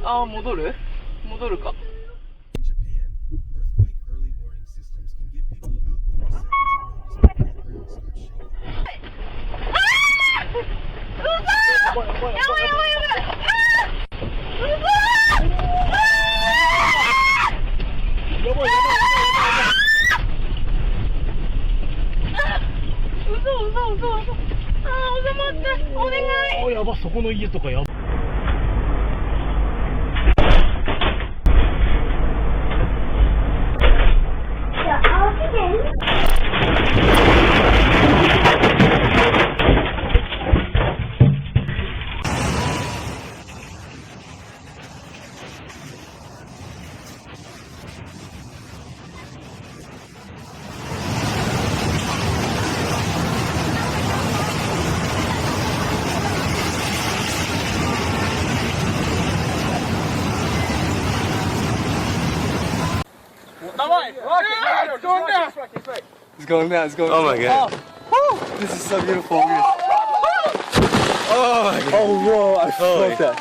아, 못 오래? 못 오를까? It's going down, it's going down. Oh my god. This is so beautiful. Oh my god. Oh, whoa, I felt that.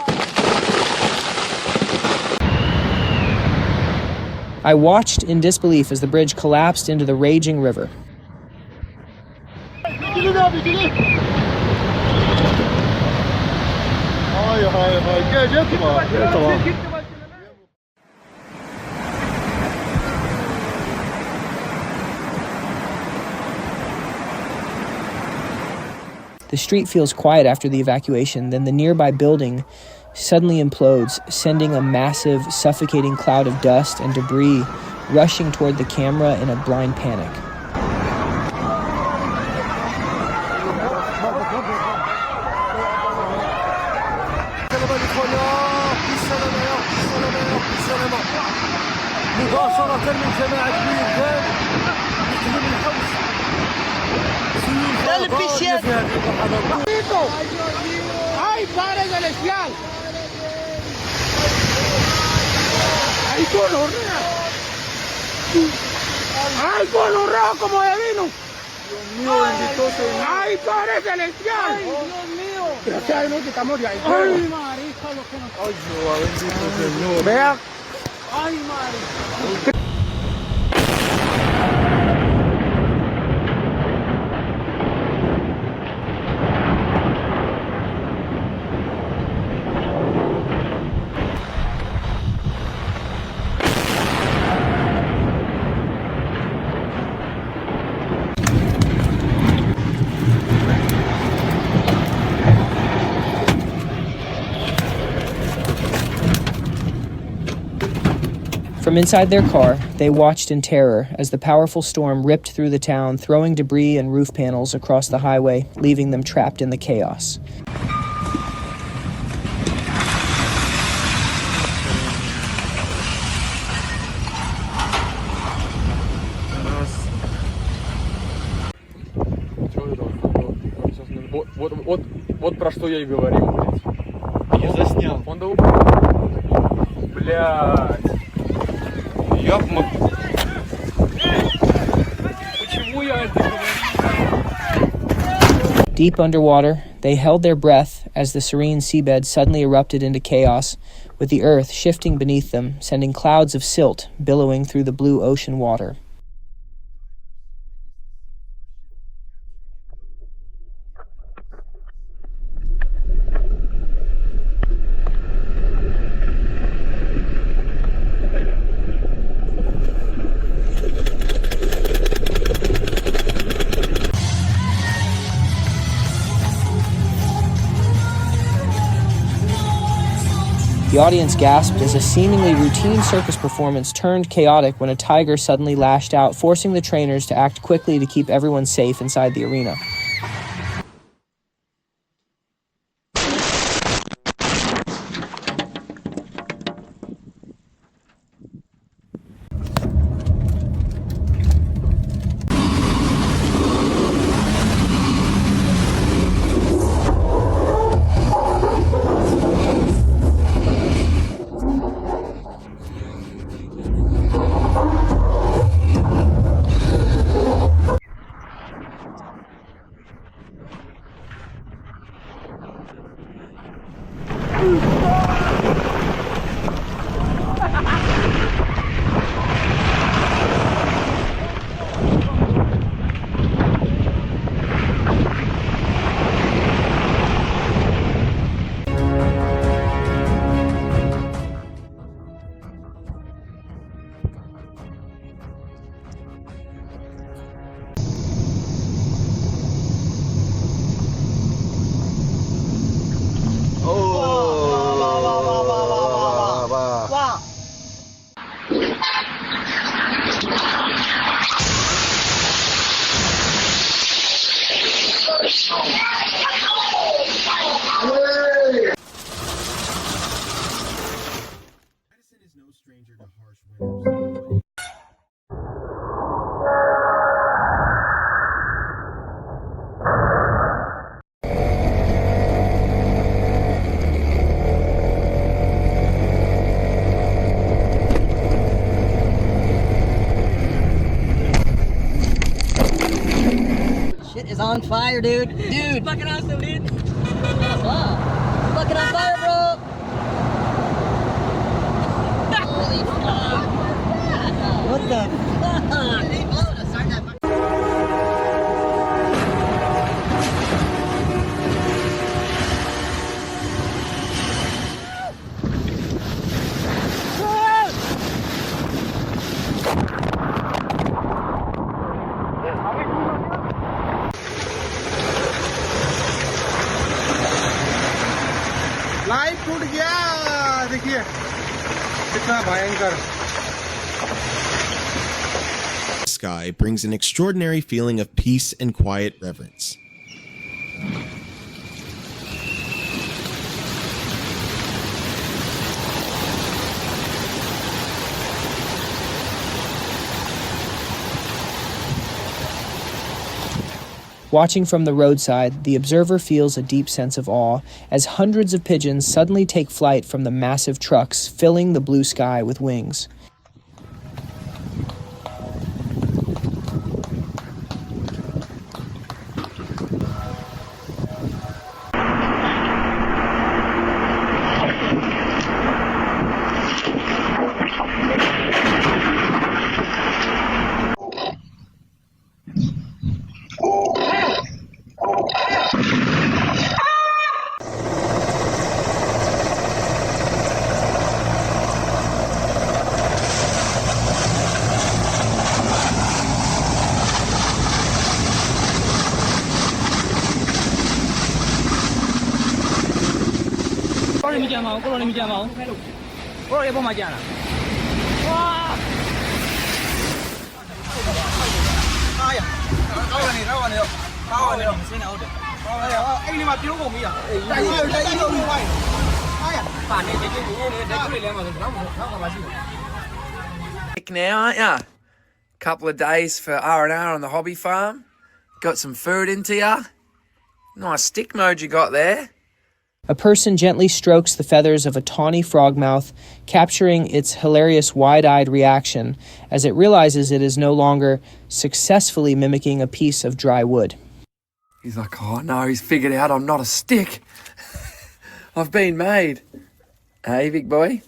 I watched in disbelief as the bridge collapsed into the raging river. The street feels quiet after the evacuation, then the nearby building suddenly implodes, sending a massive, suffocating cloud of dust and debris rushing toward the camera in a blind panic. ¡Ay, padre celestial! ¡Ay, gonorrea! ¡Ay, gonorrea como de vino! ¡Dios mío, bendito Señor! ¡Ay, padre celestial! ¡Ay, Dios mío! Gracias a Dios que estamos de ahí. ¡Ay, marica, lo que nos... ¡Ay, Jehová, bendito Señor! ¡Vea! ¡Ay, marica! From inside their car, they watched in terror as the powerful storm ripped through the town, throwing debris and roof panels across the highway, leaving them trapped in the chaos. Вот про что я и говорил, блядь. Я заснял. Он да блядь. Почему я это говорю? Deep underwater, they held their breath as the serene seabed suddenly erupted into chaos, with the earth shifting beneath them, sending clouds of silt billowing through the blue ocean water. The audience gasped as a seemingly routine circus performance turned chaotic when a tiger suddenly lashed out, forcing the trainers to act quickly to keep everyone safe inside the arena. Shit is on fire, dude. Dude, fucking awesome, dude. Wow. Fucking on fire, bro. Holy fuck. What the fuck? They followed us. Start that. Light टूट गया देखिए कितना भयंकर Sky brings an extraordinary feeling of peace and quiet reverence. Watching from the roadside, the observer feels a deep sense of awe as hundreds of pigeons suddenly take flight from the massive trucks filling the blue sky with wings. Now, aren't ya? Couple of days for R&R on the hobby farm. Got some food into ya. Nice stick mode you got there. A person gently strokes the feathers of a tawny frogmouth, capturing its hilarious wide-eyed reaction as it realizes it is no longer successfully mimicking a piece of dry wood. He's like, oh no, he's figured out I'm not a stick. I've been made. Hey, big boy.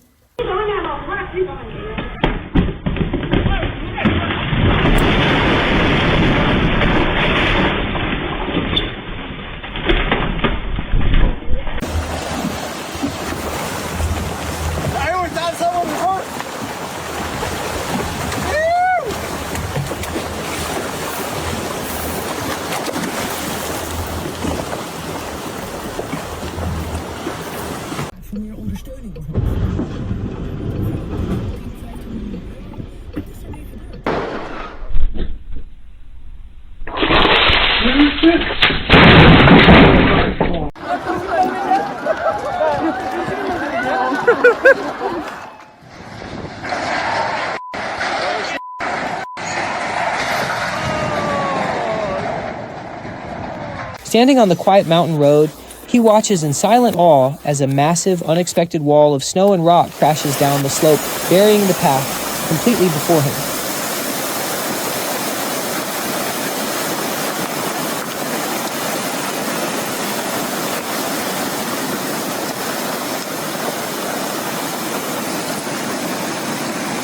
Standing on the quiet mountain road, he watches in silent awe as a massive, unexpected wall of snow and rock crashes down the slope, burying the path completely before him.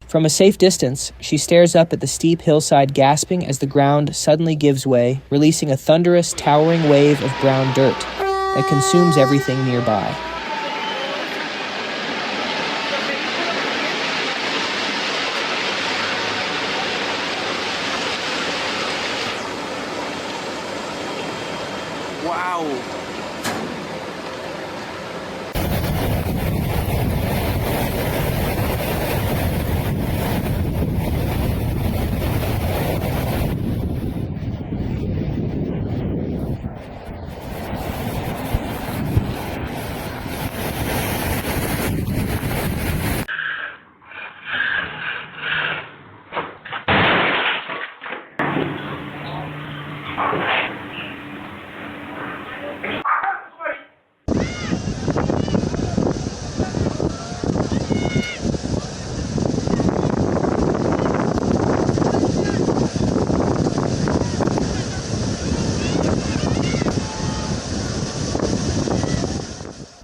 From a safe distance, she stares up at the steep hillside, gasping as the ground suddenly gives way, releasing a thunderous, towering wave of brown dirt that consumes everything nearby. Wow.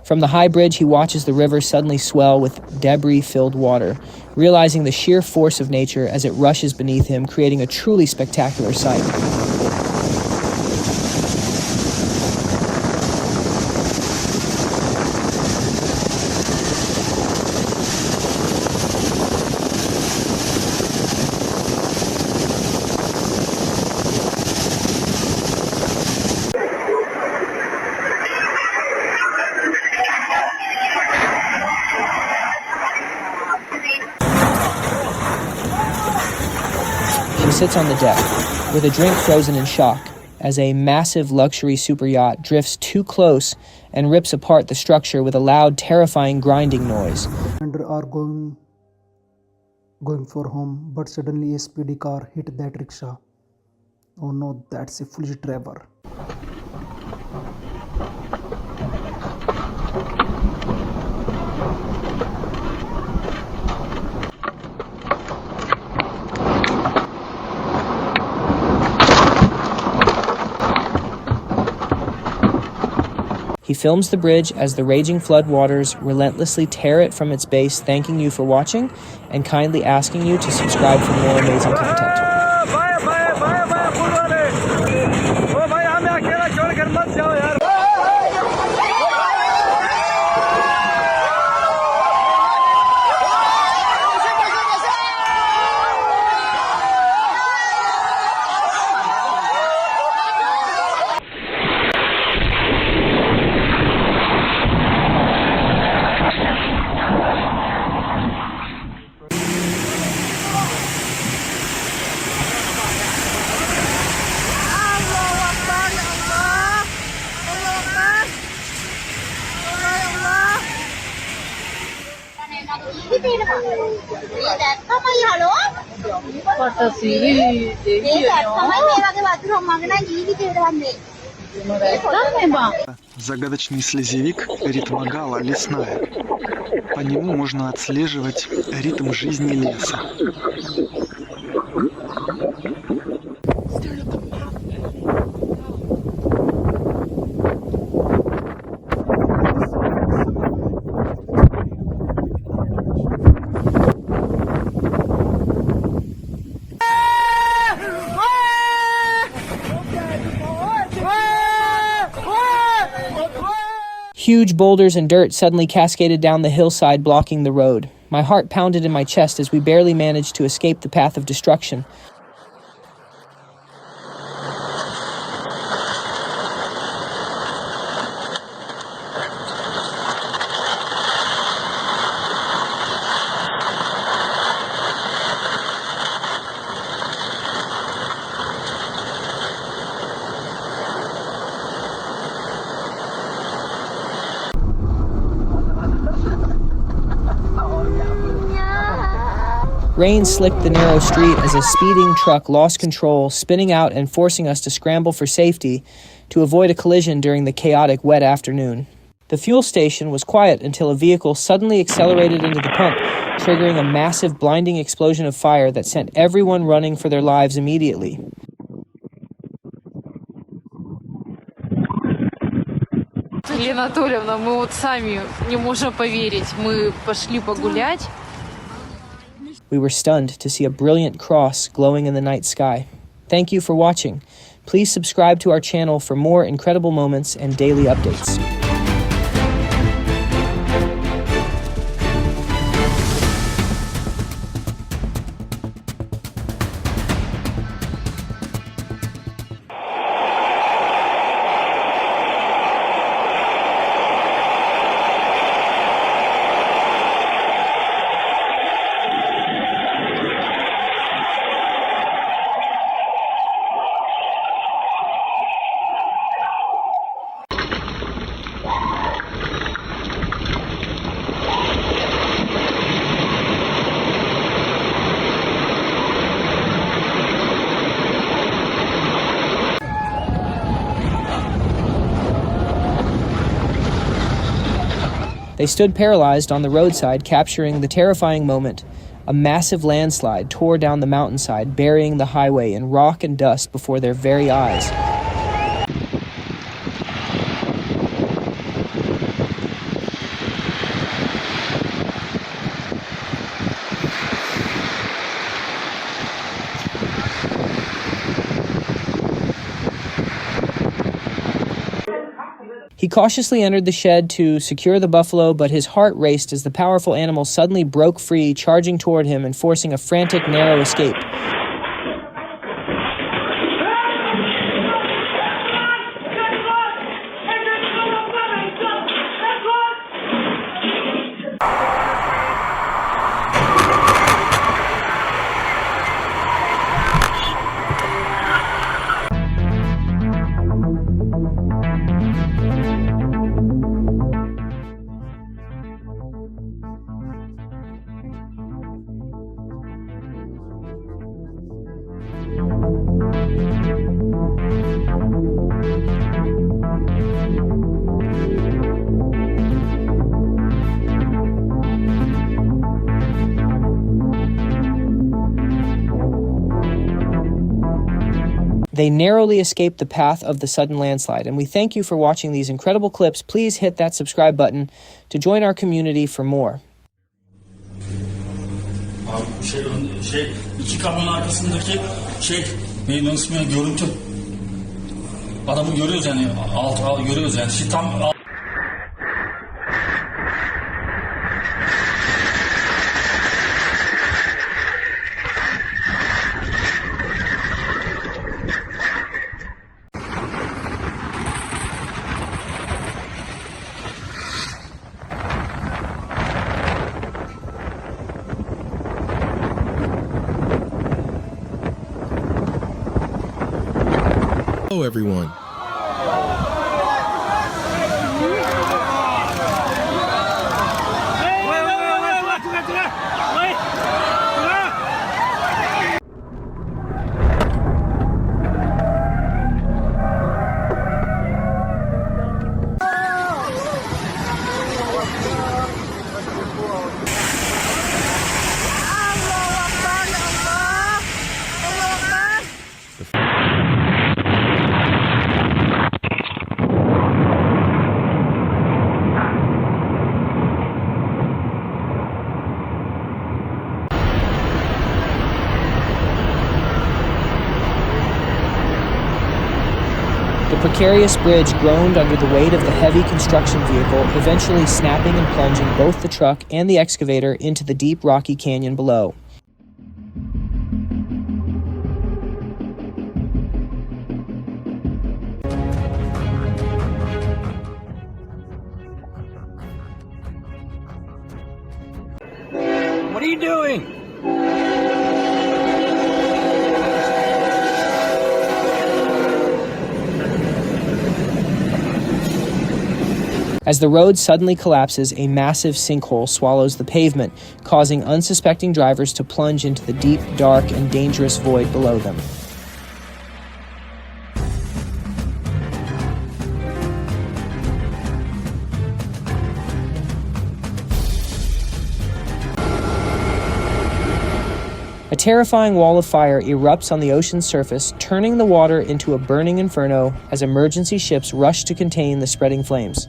From the high bridge, he watches the river suddenly swell with debris-filled water, realizing the sheer force of nature as it rushes beneath him, creating a truly spectacular sight. She sits on the deck, with a drink frozen in shock, as a massive luxury super yacht drifts too close and rips apart the structure with a loud, terrifying grinding noise. And are going for home, but suddenly a speedy car hit that rickshaw. Oh no, that's a foolish driver. He films the bridge as the raging flood waters relentlessly tear it from its base, thanking you for watching and kindly asking you to subscribe for more amazing content. Загадочный слезевик ритмогала лесная. По нему можно отслеживать ритм жизни леса. Huge boulders and dirt suddenly cascaded down the hillside, blocking the road. My heart pounded in my chest as we barely managed to escape the path of destruction. Rain slicked the narrow street as a speeding truck lost control, spinning out and forcing us to scramble for safety to avoid a collision during the chaotic wet afternoon. The fuel station was quiet until a vehicle suddenly accelerated into the pump, triggering a massive, blinding explosion of fire that sent everyone running for their lives immediately. Елена Анатольевна, мы вот сами не можем поверить. Мы пошли погулять. We were stunned to see a brilliant cross glowing in the night sky. Thank you for watching. Please subscribe to our channel for more incredible moments and daily updates. They stood paralyzed on the roadside, capturing the terrifying moment. A massive landslide tore down the mountainside, burying the highway in rock and dust before their very eyes. He cautiously entered the shed to secure the buffalo, but his heart raced as the powerful animal suddenly broke free, charging toward him and forcing a frantic, narrow escape. They narrowly escaped the path of the sudden landslide, and we thank you for watching these incredible clips. Please hit that subscribe button to join our community for more. İki kamyon arkasındaki neyin ismi görüntü. Adamı görüyoruz yani görüyoruz yani tam. Hello everyone. The precarious bridge groaned under the weight of the heavy construction vehicle, eventually snapping and plunging both the truck and the excavator into the deep rocky canyon below. What are you doing? As the road suddenly collapses, a massive sinkhole swallows the pavement, causing unsuspecting drivers to plunge into the deep, dark, and dangerous void below them. A terrifying wall of fire erupts on the ocean's surface, turning the water into a burning inferno as emergency ships rush to contain the spreading flames.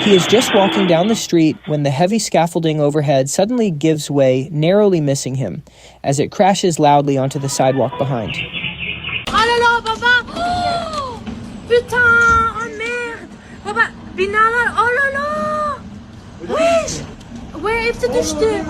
He is just walking down the street when the heavy scaffolding overhead suddenly gives way, narrowly missing him, as it crashes loudly onto the sidewalk behind. Oh là là, papa! Oh, putain! Oh merde! Papa, binalar! Oh là là! Wesh! Where heeft het dus de...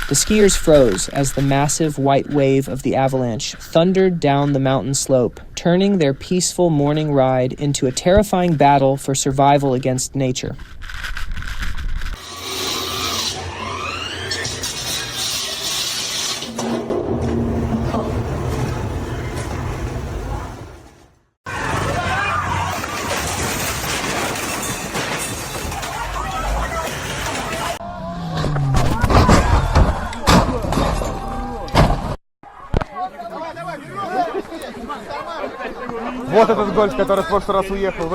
The skiers froze as the massive white wave of the avalanche thundered down the mountain slope, turning their peaceful morning ride into a terrifying battle for survival against nature. Вот этот гольф, который в прошлый раз уехал.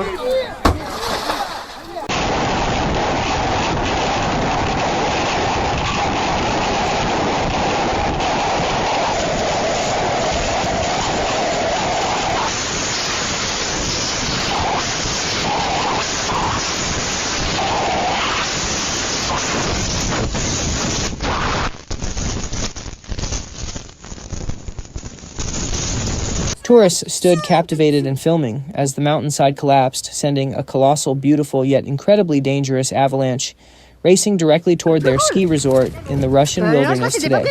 Tourists stood captivated and filming as the mountainside collapsed, sending a colossal, beautiful, yet incredibly dangerous avalanche racing directly toward their ski resort in the Russian wilderness today.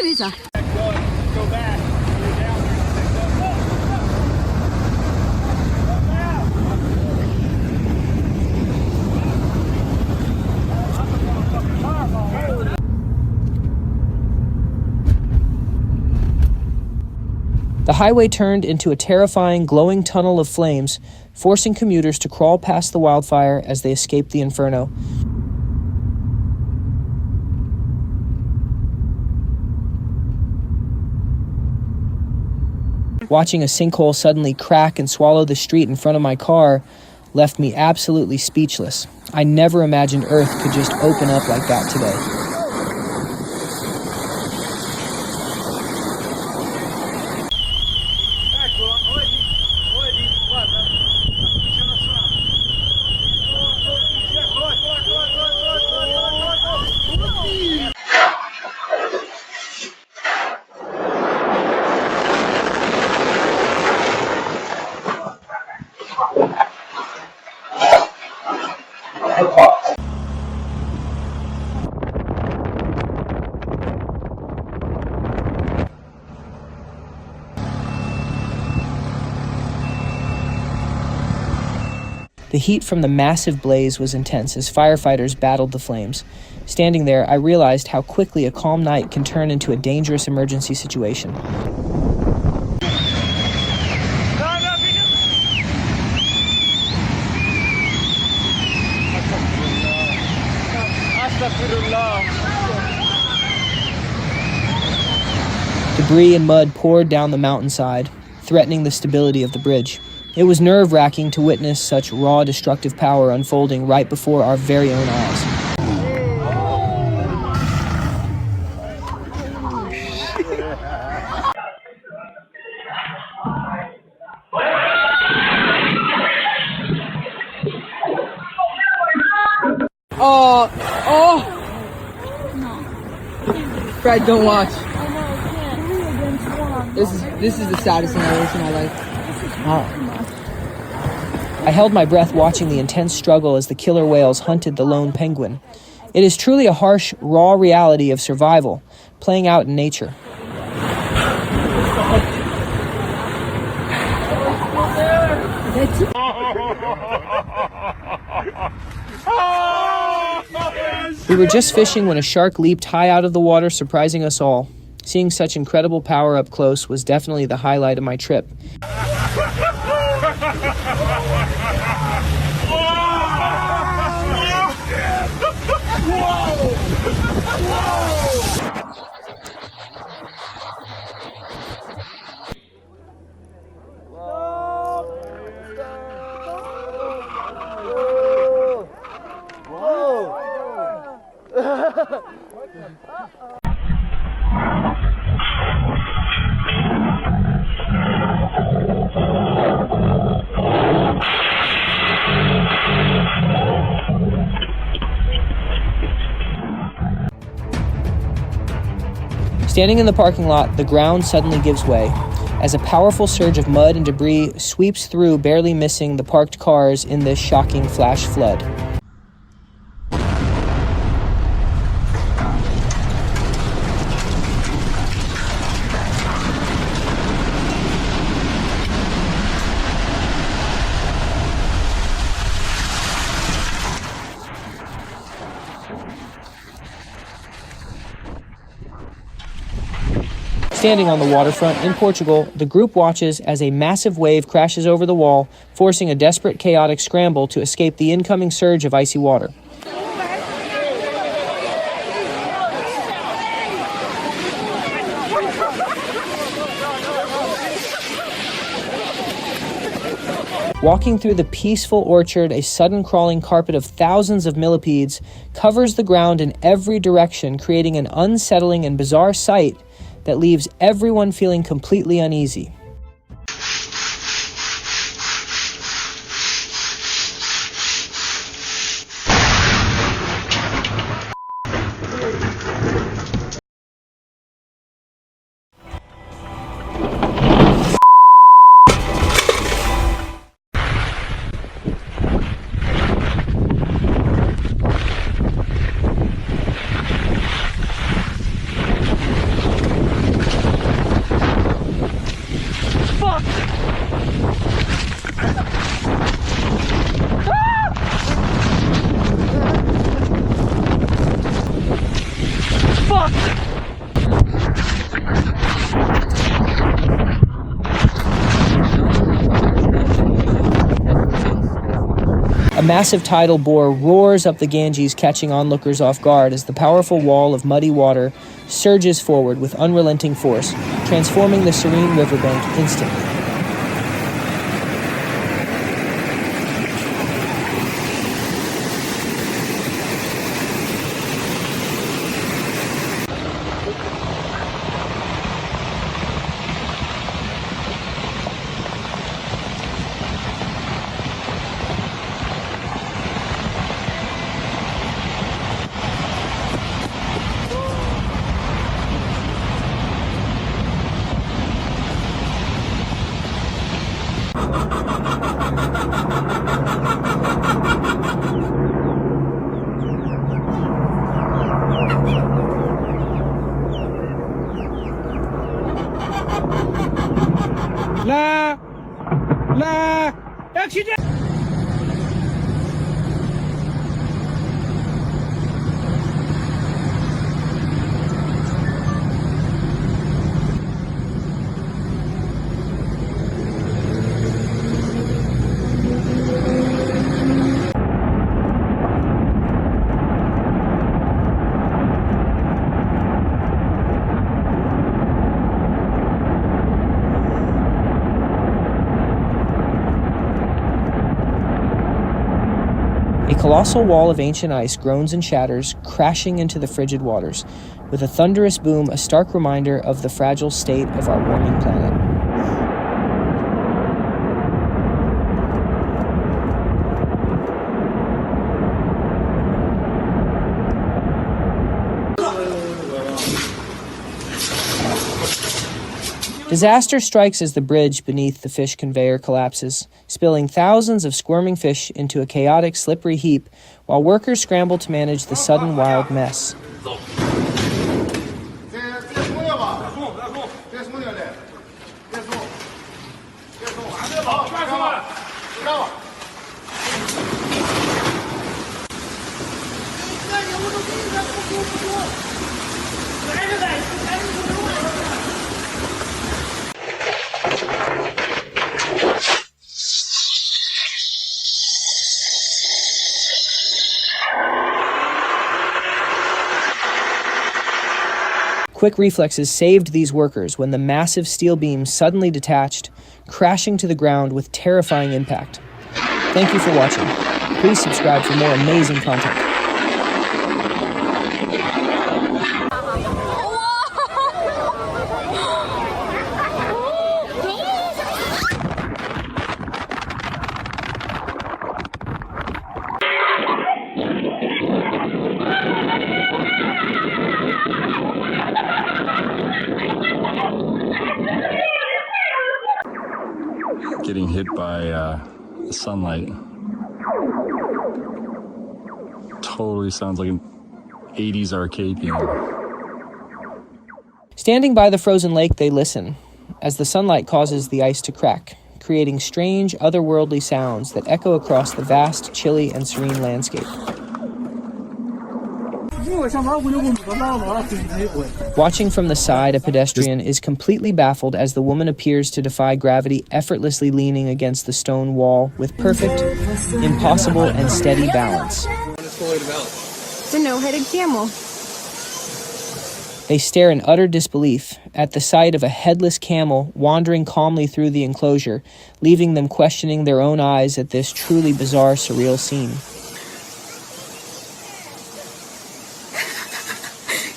The highway turned into a terrifying, glowing tunnel of flames, forcing commuters to crawl past the wildfire as they escaped the inferno. Watching a sinkhole suddenly crack and swallow the street in front of my car left me absolutely speechless. I never imagined Earth could just open up like that today. The heat from the massive blaze was intense as firefighters battled the flames. Standing there, I realized how quickly a calm night can turn into a dangerous emergency situation. Debris and mud poured down the mountainside, threatening the stability of the bridge. It was nerve-wracking to witness such raw, destructive power unfolding right before our very own eyes. Fred, don't watch. This is the saddest thing I've ever seen in my life. I held my breath watching the intense struggle as the killer whales hunted the lone penguin. It is truly a harsh, raw reality of survival, playing out in nature. We were just fishing when a shark leaped high out of the water, surprising us all. Seeing such incredible power up close was definitely the highlight of my trip. Standing in the parking lot, the ground suddenly gives way as a powerful surge of mud and debris sweeps through, barely missing the parked cars in this shocking flash flood. Standing on the waterfront in Portugal, the group watches as a massive wave crashes over the wall, forcing a desperate, chaotic scramble to escape the incoming surge of icy water. Walking through the peaceful orchard, a sudden crawling carpet of thousands of millipedes covers the ground in every direction, creating an unsettling and bizarre sight that leaves everyone feeling completely uneasy. A massive tidal bore roars up the Ganges, catching onlookers off guard as the powerful wall of muddy water surges forward with unrelenting force, transforming the serene riverbank instantly. accident! A colossal wall of ancient ice groans and shatters, crashing into the frigid waters. With a thunderous boom, a stark reminder of the fragile state of our warming planet. Disaster strikes as the bridge beneath the fish conveyor collapses, spilling thousands of squirming fish into a chaotic, slippery heap while workers scramble to manage the sudden wild mess. Quick reflexes saved these workers when the massive steel beams suddenly detached, crashing to the ground with terrifying impact. Thank you for watching. Please subscribe for more amazing content. Getting hit by sunlight. Totally sounds like an 80s arcade game. Standing by the frozen lake, they listen, as the sunlight causes the ice to crack, creating strange, otherworldly sounds that echo across the vast, chilly, and serene landscape. Watching from the side, a pedestrian is completely baffled as the woman appears to defy gravity, effortlessly leaning against the stone wall with perfect, impossible, and steady balance. It's a no-headed camel. They stare in utter disbelief at the sight of a headless camel wandering calmly through the enclosure, leaving them questioning their own eyes at this truly bizarre, surreal scene.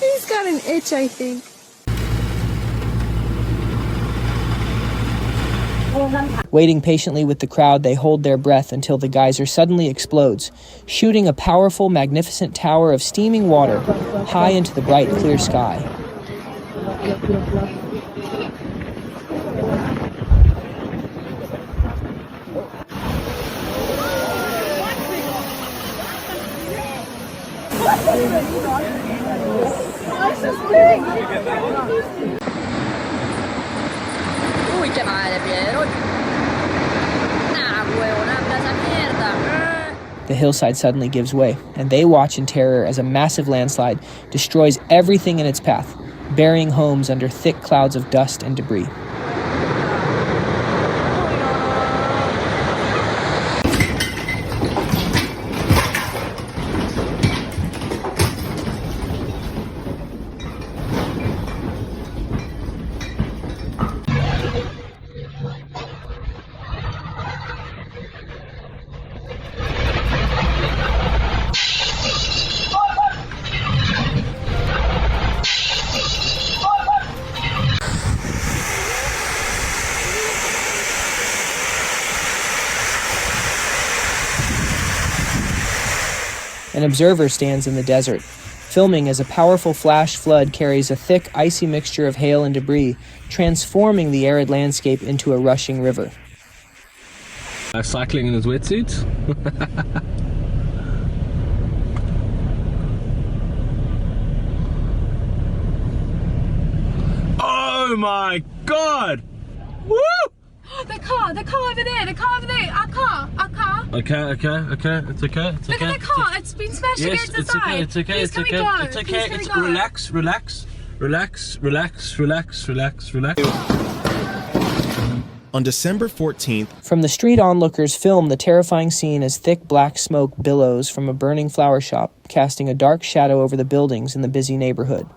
He's got an itch, I think. Waiting patiently with the crowd, they hold their breath until the geyser suddenly explodes, shooting a powerful, magnificent tower of steaming water high into the bright, clear sky. Uy, che male, Piero. Nah, huevona, esa mierda. The hillside suddenly gives way, and they watch in terror as a massive landslide destroys everything in its path, burying homes under thick clouds of dust and debris. An observer stands in the desert, filming as a powerful flash flood carries a thick, icy mixture of hail and debris, transforming the arid landscape into a rushing river. Cycling in his wetsuit. Oh my god! Woo! The car over there, our car. Okay, it's okay. Look at the car, it's been smashed against the side. It's okay. Relax. On December 14th, From the street, onlookers film the terrifying scene as thick black smoke billows from a burning flower shop, casting a dark shadow over the buildings in the busy neighborhood.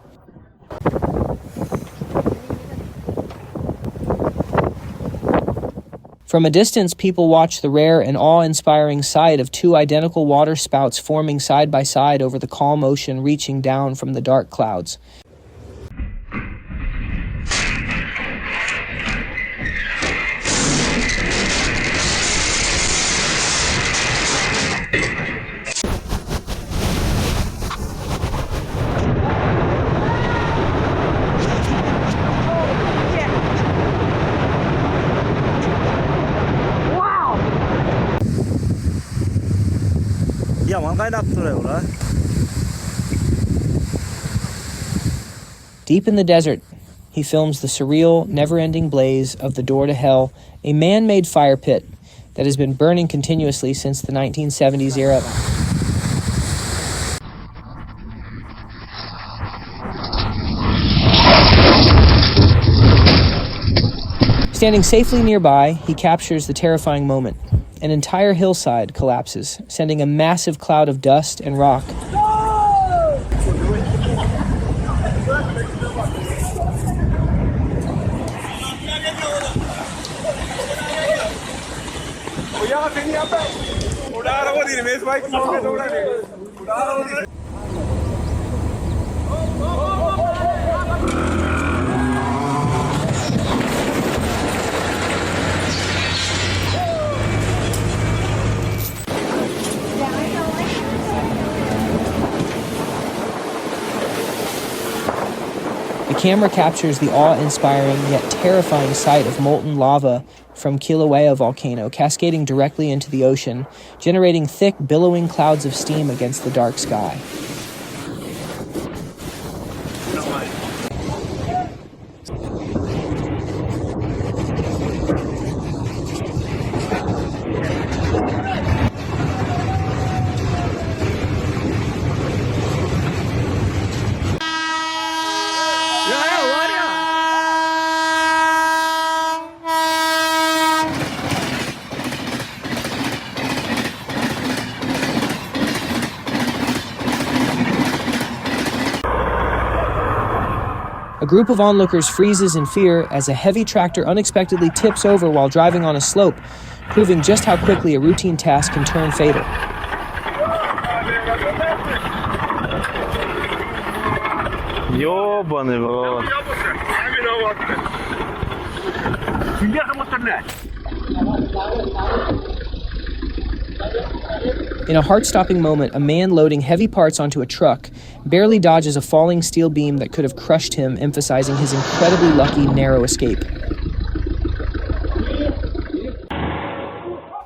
From a distance, people watch the rare and awe-inspiring sight of two identical water spouts forming side by side over the calm ocean reaching down from the dark clouds. Deep in the desert, he films the surreal, never-ending blaze of the door to hell, a man-made fire pit that has been burning continuously since the 1970s era. Standing safely nearby, he captures the terrifying moment. An entire hillside collapses, sending a massive cloud of dust and rock. The camera captures the awe-inspiring yet terrifying sight of molten lava from Kilauea volcano cascading directly into the ocean, generating thick, billowing clouds of steam against the dark sky. A group of onlookers freezes in fear as a heavy tractor unexpectedly tips over while driving on a slope, proving just how quickly a routine task can turn fatal. Ёбаный в рот. In a heart-stopping moment, a man loading heavy parts onto a truck barely dodges a falling steel beam that could have crushed him, emphasizing his incredibly lucky narrow escape.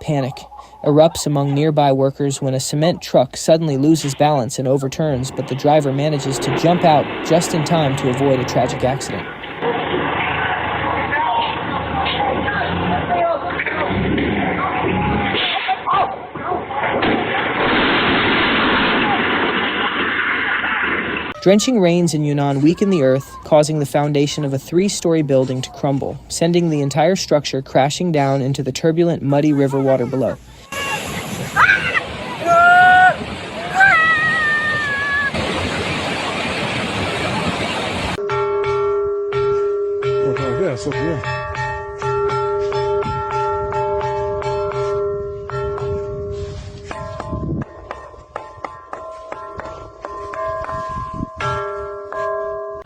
Panic erupts among nearby workers when a cement truck suddenly loses balance and overturns, but the driver manages to jump out just in time to avoid a tragic accident. Drenching rains in Yunnan weaken the earth, causing the foundation of a 3-story building to crumble, sending the entire structure crashing down into the turbulent, muddy river water below.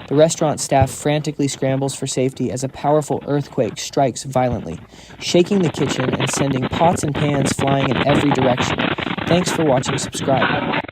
The restaurant staff frantically scrambles for safety as a powerful earthquake strikes violently, shaking the kitchen and sending pots and pans flying in every direction. Thanks for watching. Subscribe.